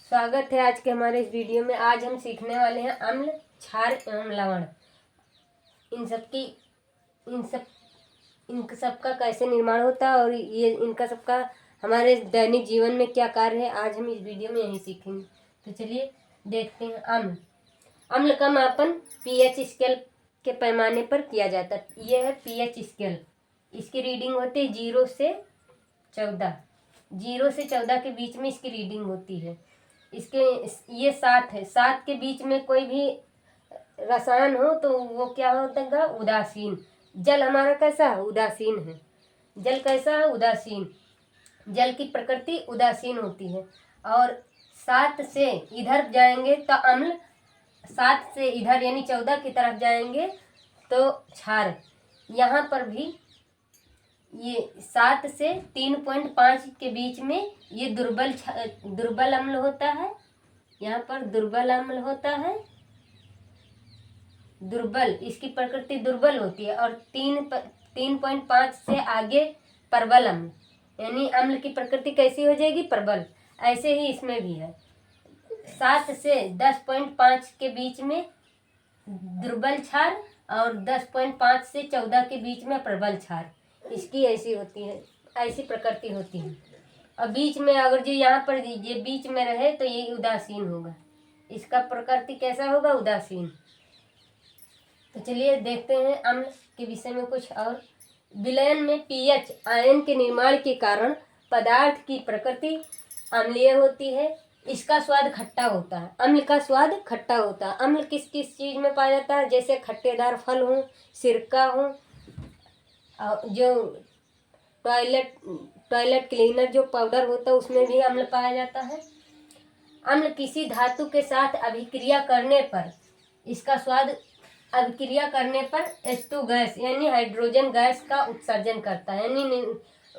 स्वागत है आज के हमारे इस वीडियो में। आज हम सीखने वाले हैं अम्ल, क्षार एवं लवण। इन सब का कैसे निर्माण होता है और ये इनका सबका हमारे दैनिक जीवन में क्या कार्य है, आज हम इस वीडियो में यही सीखेंगे। तो चलिए देखते हैं। अम्ल का मापन पीएच स्केल के पैमाने पर किया जाता है। ये है पीएच स्केल। इसकी रीडिंग होती है 0 से 14 के बीच में इसकी रीडिंग होती है। इसके ये 7 है। 7 के बीच में कोई भी रसायन हो तो वो क्या होता है? उदासीन। जल हमारा कैसा है? उदासीन है। जल कैसा है? उदासीन। जल की प्रकृति उदासीन होती है। और 7 से इधर जाएंगे तो अम्ल, 7 से इधर यानी 14 की तरफ जाएंगे तो क्षार। यहाँ पर भी ये 7 से 3.5 के बीच में ये दुर्बल अम्ल होता है। यहाँ पर दुर्बल अम्ल होता है। दुर्बल, इसकी प्रकृति दुर्बल होती है। और 3.5 से आगे प्रबल अम्ल, यानी अम्ल की प्रकृति कैसी हो जाएगी? प्रबल। ऐसे ही इसमें भी है। 7 से 10.5 के बीच में दुर्बल क्षार और 10.5 से 14 के बीच में प्रबल क्षार। इसकी ऐसी होती है, ऐसी प्रकृति होती है। और बीच में अगर जो यहाँ पर ये बीच में रहे तो ये उदासीन होगा। इसका प्रकृति कैसा होगा? उदासीन। तो चलिए देखते हैं अम्ल के विषय में कुछ और। विलयन में पीएच आयन के निर्माण के कारण पदार्थ की प्रकृति अम्लीय होती है। इसका स्वाद खट्टा होता है। अम्ल का स्वाद खट्टा होता है। अम्ल किस किस चीज़ में पाया जाता है? जैसे खट्टेदार फल हो, सिरका हो, जो टॉयलेट क्लीनर जो पाउडर होता है उसमें भी अम्ल पाया जाता है। अम्ल किसी धातु के साथ अभिक्रिया करने पर इसका स्वाद, अभिक्रिया करने पर H2 गैस यानी हाइड्रोजन गैस का उत्सर्जन करता है, यानी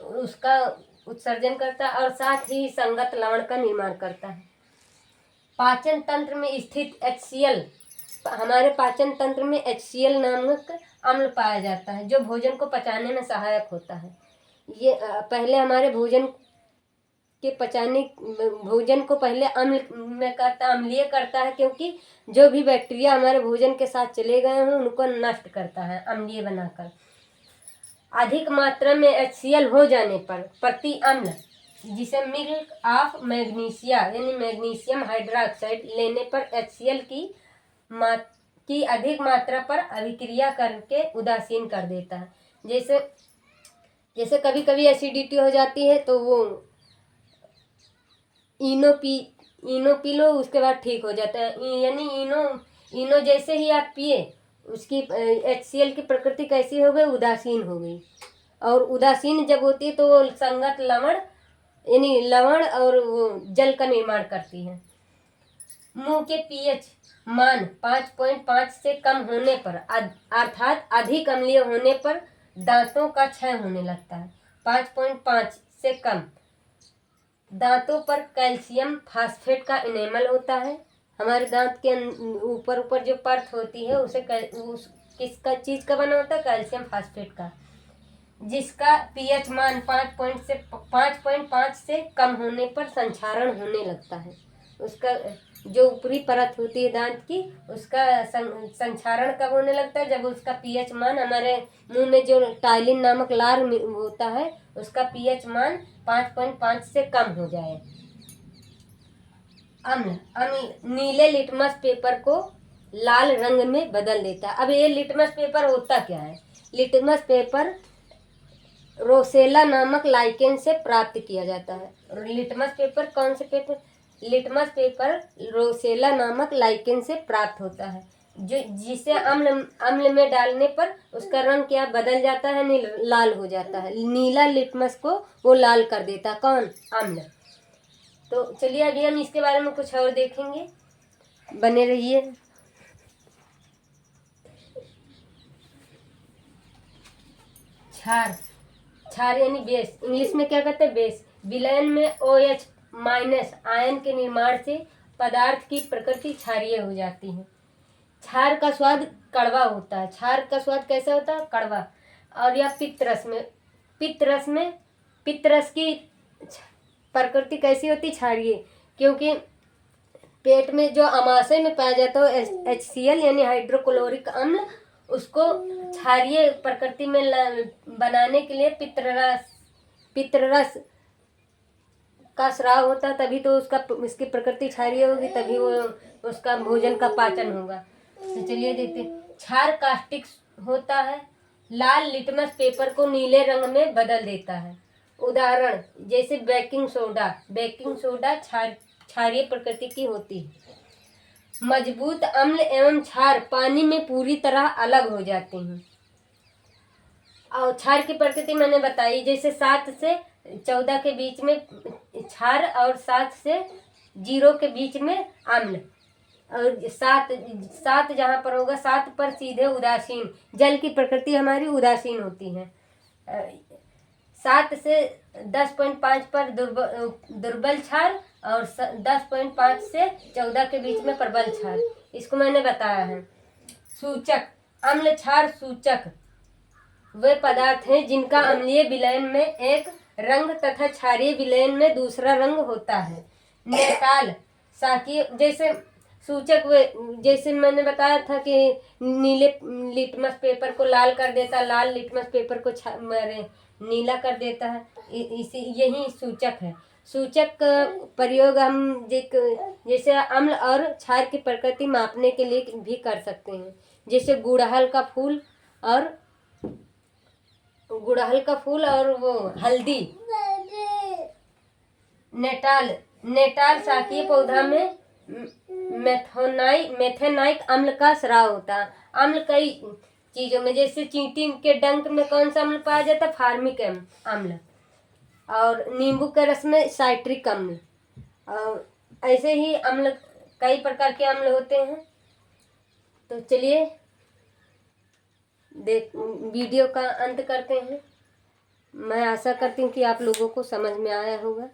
उसका उत्सर्जन करता है और साथ ही संगत लवण का निर्माण करता है। पाचन तंत्र में स्थित HCl, हमारे पाचन तंत्र में HCl नामक अम्ल पाया जाता है जो भोजन को पचाने में सहायक होता है। ये पहले हमारे भोजन को पहले अम्लीय करता है, क्योंकि जो भी बैक्टीरिया हमारे भोजन के साथ चले गए हैं उनको नष्ट करता है अम्लीय बनाकर। अधिक मात्रा में HCl हो जाने पर प्रति अम्ल, जिसे मिल्क ऑफ मैग्नीशिया यानी मैग्नीशियम हाइड्रोक्साइड लेने पर HCl की अधिक मात्रा पर अभिक्रिया करके उदासीन कर देता है। जैसे कभी कभी एसिडिटी हो जाती है तो वो इनो पी लो, उसके बाद ठीक हो जाता है। यानी इनो जैसे ही आप पिए उसकी HCl की प्रकृति कैसी हो गई? उदासीन हो गई। और उदासीन जब होती है तो वो संगत लवण यानी लवण और वो जल का निर्माण करती है। मुंह के पीएच मान 5.5 से कम होने पर अर्थात अधिक अम्लीय होने पर दांतों का क्षय होने लगता है। 5.5 से कम दांतों पर कैल्शियम फास्फेट का इनेमल होता है। हमारे दांत के ऊपर जो परत होती है उसे किसका चीज का बना होता है? कैल्शियम फास्फेट का, जिसका पीएच मान 5.5 से कम होने पर संक्षारण होने लगता है। उसका जो ऊपरी परत होती है दांत की, उसका संक्षारण कब होने लगता है? जब उसका पीएच मान, हमारे मुंह में जो टाइलिन नामक लार होता है उसका पीएच मान 5.5 से कम हो जाए। अम्ल नीले लिटमस पेपर को लाल रंग में बदल देता है। अब ये लिटमस पेपर होता क्या है? लिटमस पेपर रोसेला नामक लाइकेन से प्राप्त किया जाता है। लिटमस पेपर कौन से पेपर? लिटमस पेपर रोसेला नामक लाइकेन से प्राप्त होता है, जो जिसे अम्ल में डालने पर उसका रंग क्या बदल जाता है? लाल हो जाता है। नीला लिटमस को वो लाल कर देता है। कौन? अम्ल। तो चलिए अभी हम इसके बारे में कुछ और देखेंगे, बने रहिए। क्षार यानी बेस, इंग्लिश में क्या कहते हैं? बेस। विलयन में OH- आयन के निर्माण से पदार्थ की प्रकृति क्षारीय हो जाती है। क्षार का स्वाद कड़वा होता है। क्षार का स्वाद कैसा होता है? कड़वा। और यह पित्त रस की प्रकृति कैसी होती? क्षारीय, क्योंकि पेट में जो आमाशय में पाया जाता है HCl यानी हाइड्रोक्लोरिक अम्ल, उसको क्षारीय प्रकृति में बनाने के लिए पित्तरस का स्राव होता है, तभी तो उसकी प्रकृति क्षारीय होगी, तभी वो उसका भोजन का पाचन होगा। तो चलिए देखते हैं। क्षार कास्टिक होता है, लाल लिटमस पेपर को नीले रंग में बदल देता है। उदाहरण जैसे बेकिंग सोडा क्षारीय प्रकृति की होती है। मजबूत अम्ल एवं क्षार पानी में पूरी तरह अलग हो जाते हैं। और क्षार की प्रकृति मैंने बताई, जैसे 7 से 14 के बीच में क्षार और 7 से 0 के बीच में अम्ल, और 7 जहाँ पर होगा 7 पर सीधे उदासीन। जल की प्रकृति हमारी उदासीन होती है। 7 से 10.5 पर दुर्बल क्षार और 10.5 से 14 के बीच में प्रबल क्षार, इसको मैंने बताया है। सूचक अम्ल क्षार सूचक वे पदार्थ हैं जिनका अम्लीय विलयन में एक रंग तथा क्षारीय विलयन में दूसरा रंग होता है। नेटाल साकीय जैसे सूचक वे, जैसे मैंने बताया था कि नीले लिटमस पेपर को लाल कर देता, लाल लिटमस पेपर को नीला कर देता है, इसी यही सूचक है। सूचक का प्रयोग हम जैसे अम्ल और क्षार की प्रकृति मापने के लिए भी कर सकते हैं। जैसे गुड़हल का फूल और वो हल्दी। नेटाल शाकीय पौधा में मेथेनाइक अम्ल का स्राव होता है। अम्ल कई चीजों में, जैसे चींटी के डंक में कौन सा अम्ल पाया जाता है? फार्मिक अम्ल। और नींबू के रस में साइट्रिक अम्ल। और ऐसे ही अम्ल, कई प्रकार के अम्ल होते हैं। तो चलिए वीडियो का अंत करते हैं। मैं आशा करती हूँ कि आप लोगों को समझ में आया होगा।